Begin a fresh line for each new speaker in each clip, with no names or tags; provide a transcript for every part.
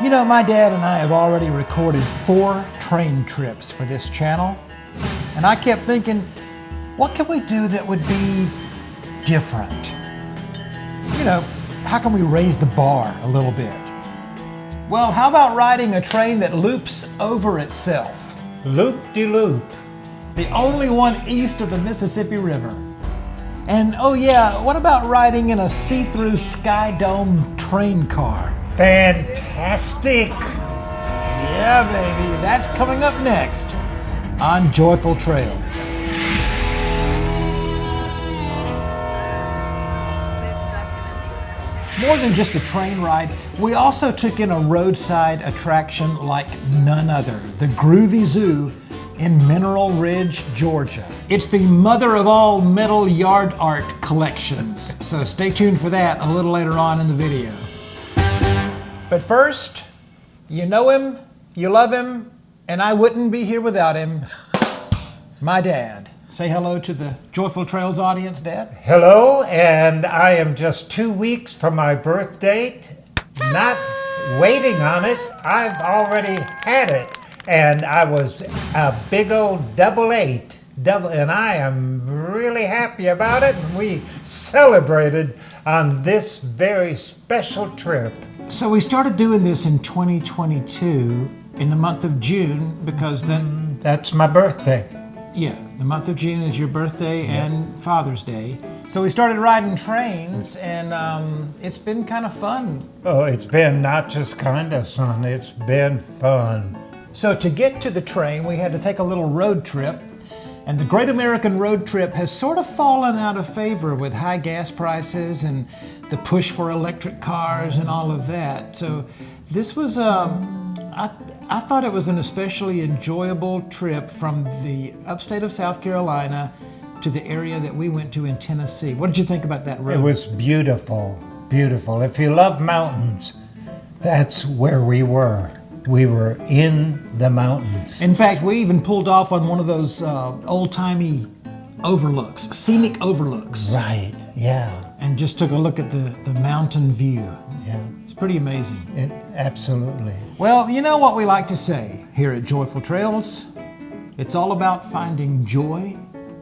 You know, my dad and I have already recorded 4 train trips for this channel, and I kept thinking, what can we do that would be different? You know, how can we raise the bar a little bit? Well, how about riding a train that loops over itself?
Loop-de-loop.
The only one east of the Mississippi River. And oh yeah, what about riding in a see-through sky dome train car?
Fantastic!
Yeah, baby, that's coming up next on Joyful Trails. More than just a train ride, we also took in a roadside attraction like none other, the Groovy Zoo in Mineral Ridge, Georgia. It's the mother of all metal yard art collections, so stay tuned for that a little later on in the video. But first, you know him, you love him, and I wouldn't be here without him, my dad. Say hello to the Joyful Trails audience, Dad.
Hello, and I am just 2 weeks from my birth date. Not waiting on it, I've already had it. And I was a big old double 8, and I am really happy about it. And we celebrated on this very special trip.
So we started doing this in 2022 in the month of June because
That's my birthday.
yeah, the month of June is your birthday and Father's Day. So we started riding trains, and it's been kind of fun.
Oh, it's been not just kind of, son. It's been fun.
So to get to the train, we had to take a little road trip, and the Great American Road Trip has sort of fallen out of favor with high gas prices and the push for electric cars and all of that. So this was, I thought it was an especially enjoyable trip from the upstate of South Carolina to the area that we went to in Tennessee. What did you think about that road?
It was beautiful, beautiful. If you love mountains, that's where we were. We were in the mountains.
In fact, we even pulled off on one of those old-timey overlooks, scenic overlooks.
Right, yeah.
And just took a look at the mountain view.
Yeah.
It's pretty amazing.
Absolutely.
Well, you know what we like to say here at Joyful Trails? It's all about finding joy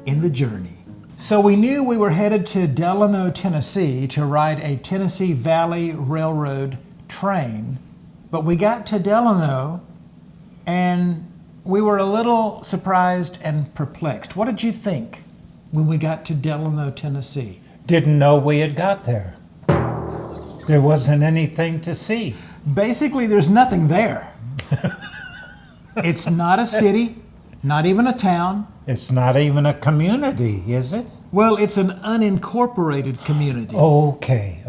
in the journey. So we knew we were headed to Delano, Tennessee to ride a Tennessee Valley Railroad train. But we got to Delano and we were a little surprised and perplexed. What did you think when we got to Delano, Tennessee?
Didn't know we had got there. There wasn't anything to see.
Basically, there's nothing there. It's not a city, not even a town.
It's not even a community, is it?
Well, it's an unincorporated community
Okay.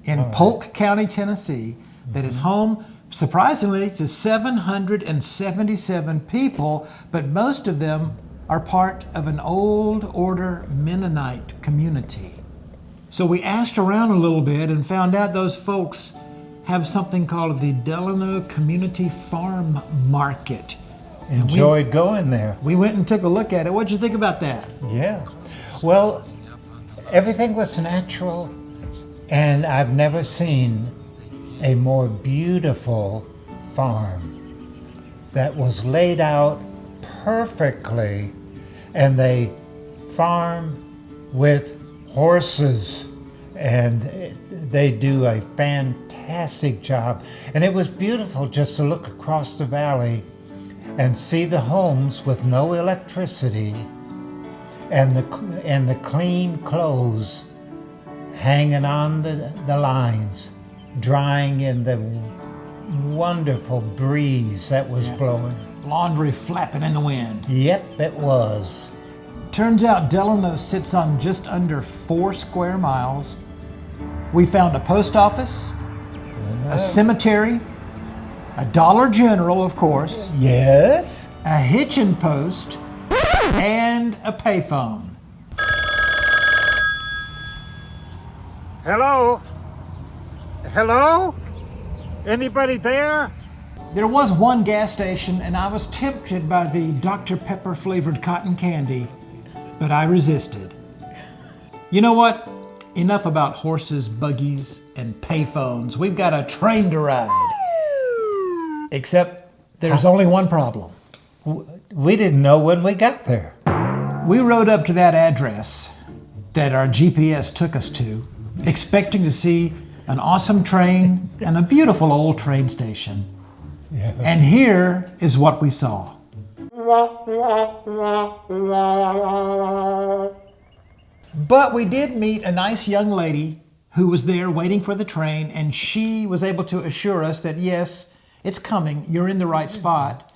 in Polk County, Tennessee, that is home, surprisingly, to 777 people, but most of them are part of an old order Mennonite community. So we asked around a little bit and found out those folks have something called the Delano Community Farm Market.
Enjoyed going there.
We went and took a look at it. What'd you think about that?
Yeah. Well, everything was natural, and I've never seen a more beautiful farm that was laid out perfectly, and they farm with horses, and they do a fantastic job. And it was beautiful just to look across the valley and see the homes with no electricity and the clean clothes hanging on the lines, drying in the wonderful breeze that was blowing.
Laundry flapping in the wind.
Yep, it was.
Turns out Delano sits on just under 4 square miles. We found a post office, a cemetery, a Dollar General, of course,
Yes?
a hitching post, and a payphone.
Hello? Hello? Anybody there?
There was one gas station, and I was tempted by the Dr. Pepper flavored cotton candy, but I resisted. You know what? Enough about horses, buggies, and payphones. We've got a train to ride. Except there's only one problem.
We didn't know when we got there.
We rode up to that address that our GPS took us to, expecting to see an awesome train and a beautiful old train station.
Yeah.
And here is what we saw. But we did meet a nice young lady who was there waiting for the train, and she was able to assure us that yes, it's coming, you're in the right spot.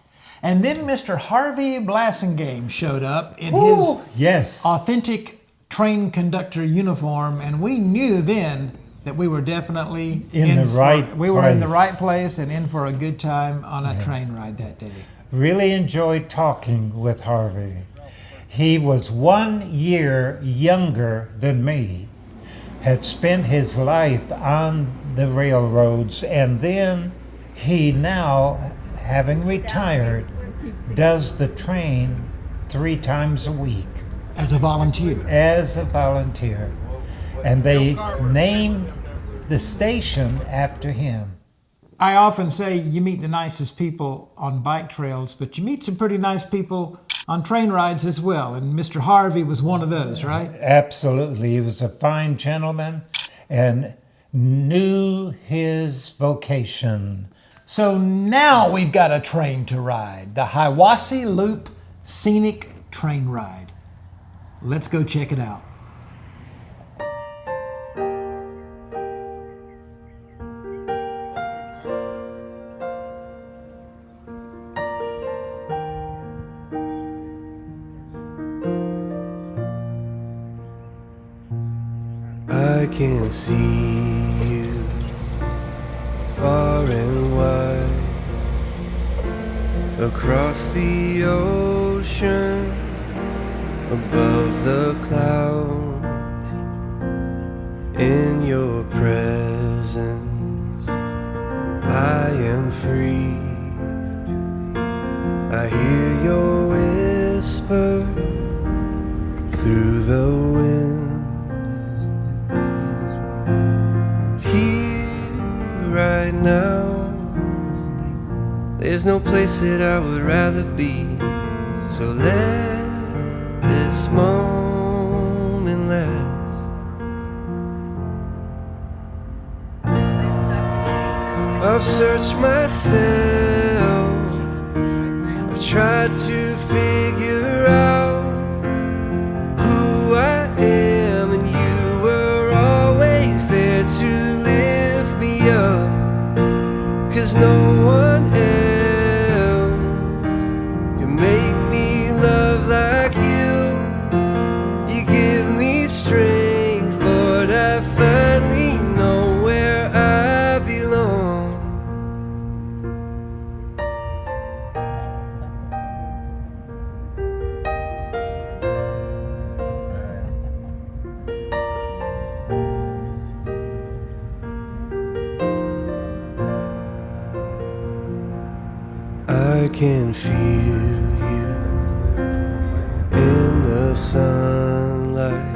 And then Mr. Harvey Blassingame showed up in his
Yes.
authentic train conductor uniform, and we knew then that we were definitely in the right place and in for a good time on a train ride that day.
Really enjoyed talking with Harvey. He was 1 year younger than me, had spent his life on the railroads, and then he now, having retired, does the train 3 times a week.
As a volunteer.
As a volunteer. And they named the station after him.
I often say you meet the nicest people on bike trails, but you meet some pretty nice people on train rides as well. And Mr. Harvey was one of those, right?
Absolutely. He was a fine gentleman and knew his vocation.
So now we've got a train to ride, the Hiwassee Loop Scenic Train Ride. Let's go check it out.
I can see you far and wide across the ocean, above the clouds. In your presence I am free. I hear your whisper through the wind. Right now, there's no place that I would rather be. So let this moment last. I've searched myself, I've tried to figure out who I am, and you were always there to lift me up. 'Cause no one else can make me love like you. You give me strength, Lord, I finally know where I belong. I can feel you in the sunlight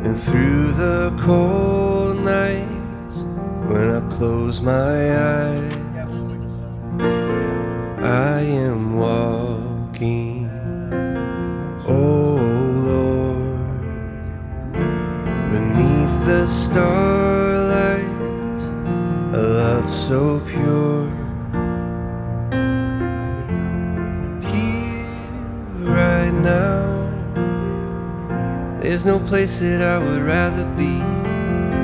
and through the cold nights. When I close my eyes, I am walking, oh Lord, beneath the starlight, a love so pure. Now, there's no place that I would rather be.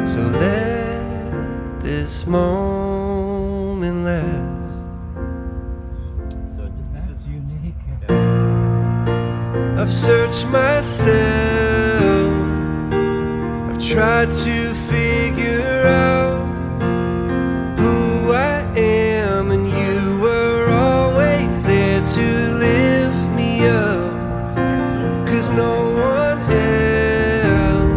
So let this moment last.
So this is unique.
I've searched myself, I've tried to figure out who I am, and you were always there to lift me up. 'Cause no one else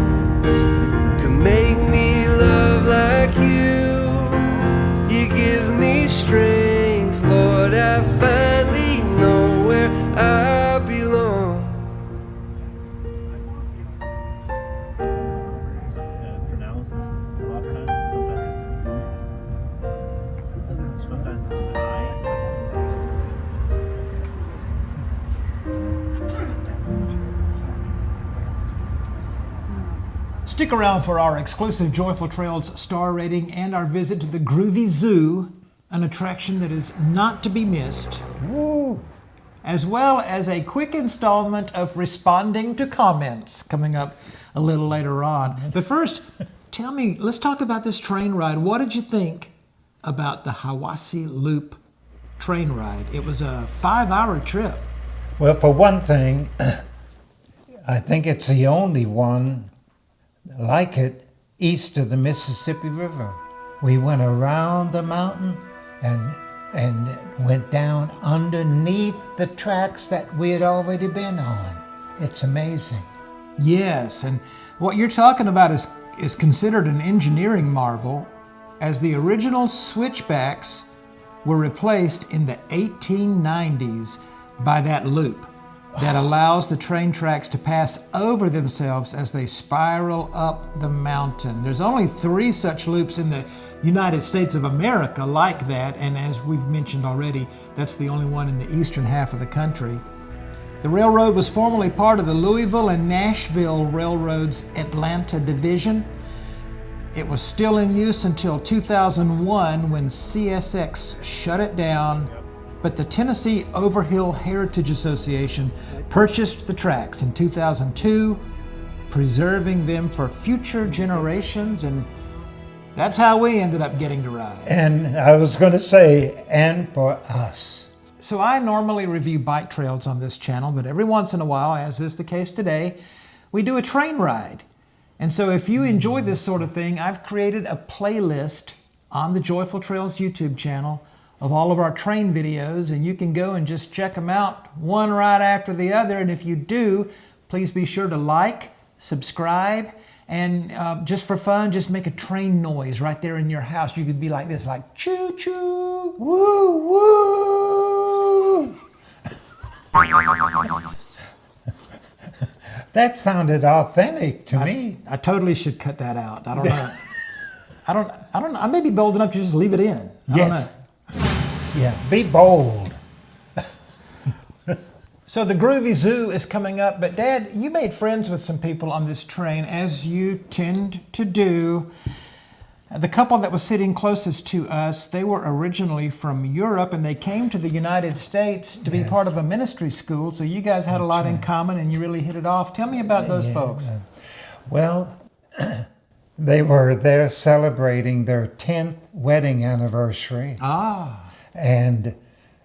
can make me love like you. You give me strength, Lord, I finally know where I belong.
Pronounced a lot of times, sometimes. Sometimes it's the lion.
Stick around for our exclusive Joyful Trails star rating and our visit to the Groovy Zoo, an attraction that is not to be missed, as well as a quick installment of responding to comments coming up a little later on. But first, tell me, let's talk about this train ride. What did you think about the Hiwassee Loop train ride? It was a 5-hour trip.
Well, for one thing, I think it's the only one like it east of the Mississippi River. We went around the mountain and went down underneath the tracks that we had already been on. It's amazing.
Yes, and what you're talking about is considered an engineering marvel, as the original switchbacks were replaced in the 1890s by that loop that allows the train tracks to pass over themselves as they spiral up the mountain. There's only 3 such loops in the United States of America like that, and as we've mentioned already, that's the only one in the eastern half of the country. The railroad was formerly part of the Louisville and Nashville Railroad's Atlanta Division. It was still in use until 2001 when CSX shut it down, but the Tennessee Overhill Heritage Association purchased the tracks in 2002, preserving them for future generations, and that's how we ended up getting to ride.
And I was going to say, and for us.
So I normally review bike trails on this channel, but every once in a while, as is the case today, we do a train ride. And so if you enjoy this sort of thing, I've created a playlist on the Joyful Trails YouTube channel of all of our train videos, and you can go and just check them out one right after the other. And if you do, please be sure to like, subscribe, and just for fun, just make a train noise right there in your house. You could be like this, like choo choo, woo woo.
That sounded authentic to me.
I totally should cut that out. I don't know. I don't know. I may be bold enough to just leave it in. I don't know.
Yeah, be bold.
So the Groovy Zoo is coming up, but Dad, you made friends with some people on this train, as you tend to do. The couple that was sitting closest to us, they were originally from Europe, and they came to the United States to be part of a ministry school, so you guys had a lot in common, and you really hit it off. Tell me about those folks.
Well, they were there celebrating their 10th wedding anniversary. And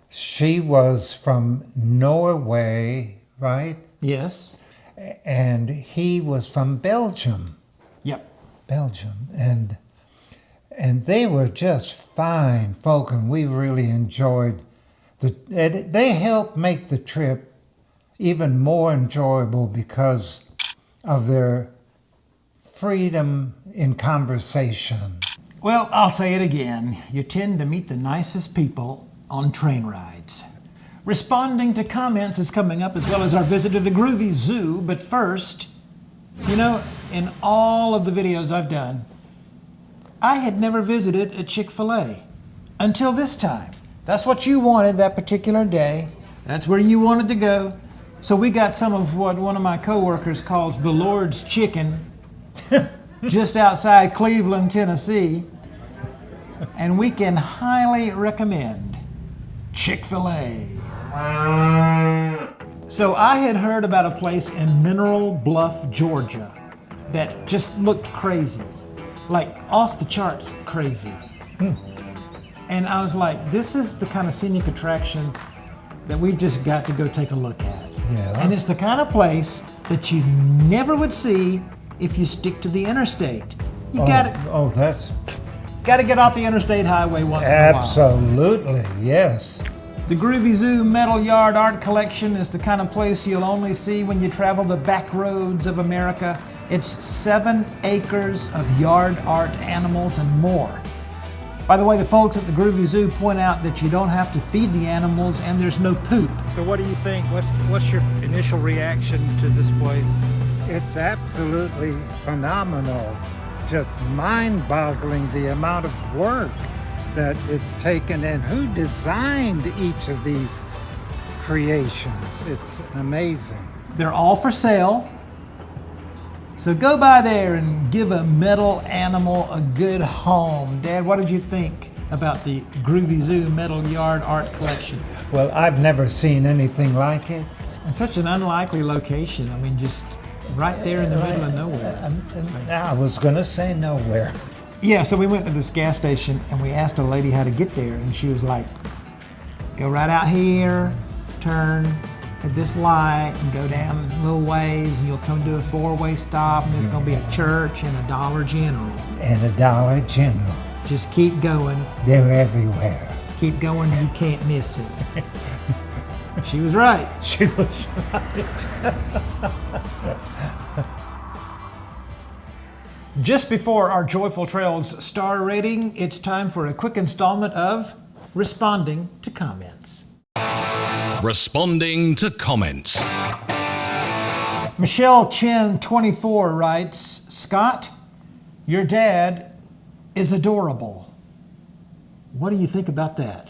she was from Norway, right?
Yes.
And he was from Belgium.
Yep.
Belgium. And they were just fine folk, and we really enjoyed they helped make the trip even more enjoyable because of their freedom in conversation.
Well, I'll say it again. You tend to meet the nicest people on train rides. Responding to comments is coming up, as well as our visit to the Groovy Zoo. But first, you know, in all of the videos I've done, I had never visited a Chick-fil-A until this time. That's what you wanted that particular day. That's where you wanted to go. So we got some of what one of my coworkers calls the Lord's Chicken just outside Cleveland, Tennessee. And we can highly recommend Chick-fil-A. So I had heard about a place in Mineral Bluff, Georgia that just looked crazy, like off the charts crazy. And I was like, this is the kind of scenic attraction that we've just got to go take a look at.
Yeah.
And it's the kind of place that you never would see if you stick to the interstate. You gotta get off the interstate highway once in a while.
Absolutely, yes.
The Groovy Zoo Metal Yard Art Collection is the kind of place you'll only see when you travel the back roads of America. It's 7 acres of yard art, animals, and more. By the way, the folks at the Groovy Zoo point out that you don't have to feed the animals and there's no poop. So what do you think? What's your initial reaction to this place?
It's absolutely phenomenal. Just mind-boggling the amount of work that it's taken, and who designed each of these creations. It's amazing.
They're all for sale. So go by there and give a metal animal a good home. Dad, what did you think about the Groovy Zoo Metal Yard Art Collection?
Well, I've never seen anything like it.
It's such an unlikely location. I mean, just right there in the middle of nowhere.
I was going to say nowhere.
Yeah, so we went to this gas station and we asked a lady how to get there, and she was like, go right out here, turn at this light and go down a little ways and you'll come to a 4-way stop, and there's going to be a church and a Dollar General.
And a Dollar General.
Just keep going.
They're everywhere.
Keep going, you can't miss it. She was right.
She was right.
Just before our Joyful Trails star rating, it's time for a quick installment of Responding to Comments.
Responding to comments.
Michelle Chin 24 writes, Scott, your dad is adorable. What do you think about that?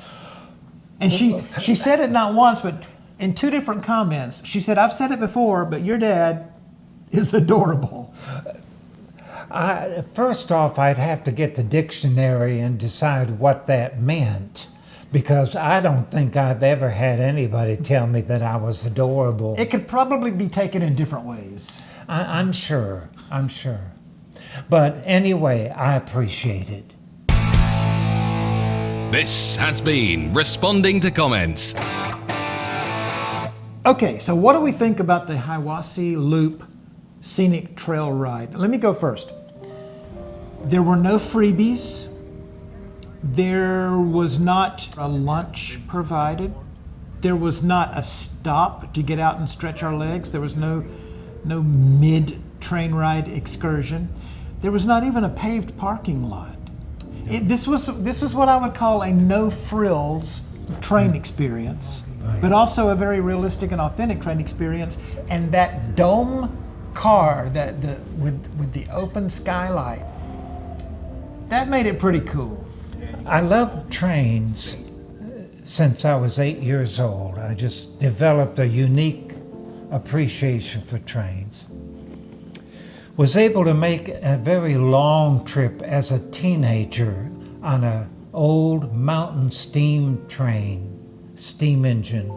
And she said it not once, but in 2 different comments. She said, I've said it before, but your dad is adorable.
First off, I'd have to get the dictionary and decide what that meant, because I don't think I've ever had anybody tell me that I was adorable.
It could probably be taken in different ways.
I'm sure. But anyway, I appreciate it.
This has been Responding to Comments.
Okay, so what do we think about the Hiwassee Loop Scenic Trail Ride? Let me go first. There were no freebies. There was not a lunch provided. There was not a stop to get out and stretch our legs. There was no mid-train ride excursion. There was not even a paved parking lot. This was what I would call a no-frills train experience, but also a very realistic and authentic train experience. And that dome car with the open skylight, that made it pretty cool.
I love trains since I was 8 years old. I just developed a unique appreciation for trains. Was able to make a very long trip as a teenager on an old mountain steam train, steam engine.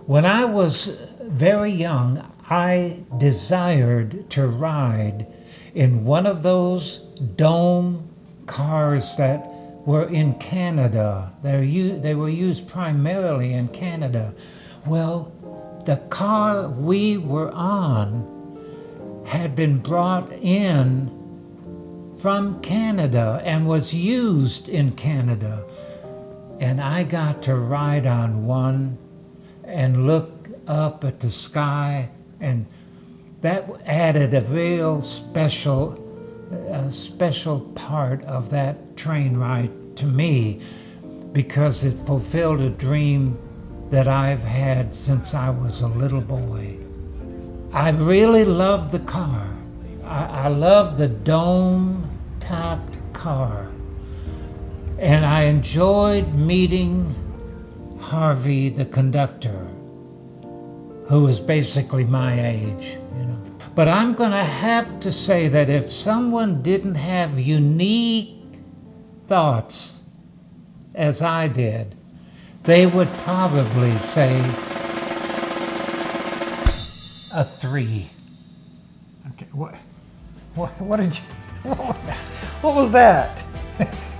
When I was very young, I desired to ride in one of those dome cars that were in Canada. They were used primarily in Canada. Well, the car we were on had been brought in from Canada and was used in Canada. And I got to ride on one and look up at the sky, and that added a real special part of that train ride to me, because it fulfilled a dream that I've had since I was a little boy. I really loved the car. I loved the dome-topped car. And I enjoyed meeting Harvey, the conductor, who was basically my age, But I'm going to have to say that if someone didn't have unique thoughts as I did, they would probably say a 3.
Okay, what did you? What was that?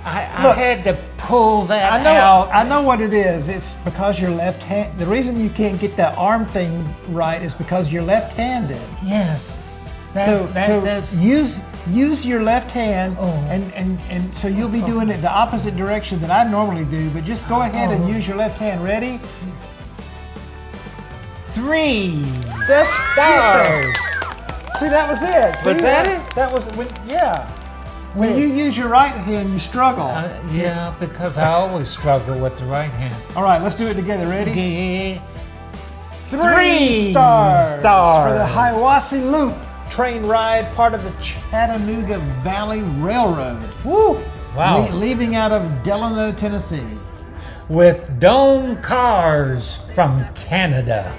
I had to pull that
out.
out.
I know what it is. It's because you're left-handed. The reason you can't get that arm thing right is because you're left-handed.
Yes.
That's use your left hand, and so you'll be doing it the opposite direction that I normally do. But just go ahead and use your left hand. Ready?
3.
That's
stars.
See, that was it.
Was that it?
That was yeah. When you use your right hand, you struggle.
Yeah, because I always struggle with the right hand.
All right, let's do it together. Ready?
Yeah.
3 stars for the Hiwassee Loop train ride, part of the Chattanooga Valley Railroad.
Woo! Wow.
Leaving out of Delano, Tennessee.
With dome cars from Canada.